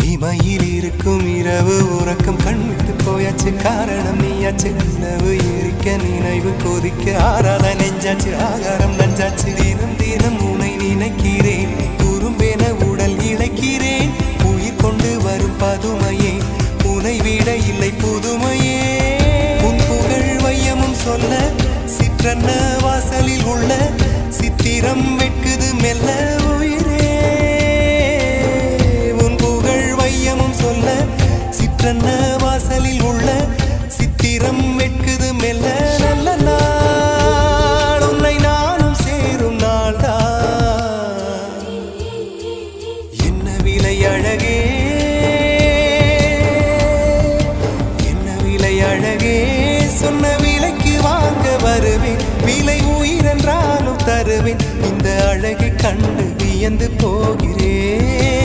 இமையில் இருக்கும் இரவு உறக்கம் கண்விட்டு போயாச்சு காரணம் நீயாச்சு நிலவு எரிக்க நினைவு கொதிக்க ஆறாத நெஞ்சாச்சு ஆகாரம் நஞ்சாச்சு தினம் தினம் உனை நினைக்கிறேன் குறும்பென உடல் இழைக்கிறேன் உயிர் கொண்டு வரும் பதுமையே உனை விட இல்லை புதுமையே உன் புகழ் வையமும் சொல்ல சிற்றன்ன வாசலில் உள்ள சித்திரம் வெட்குது மெல்ல உயிரே சொல்ல சிற்றன்ன வாசலில் உள்ள சித்திரம் வெட்குது மெல்ல நல்ல நாள் உன்னை நானும் சேரும் நாள்தான் என்ன விலை அழகே என்ன விலை அழகே சொன்ன விலைக்கு வாங்க வருவேன் விலை உயிரென்றாலும் தருவேன் இந்த அழகை கண்டு வியந்து போகிறேன்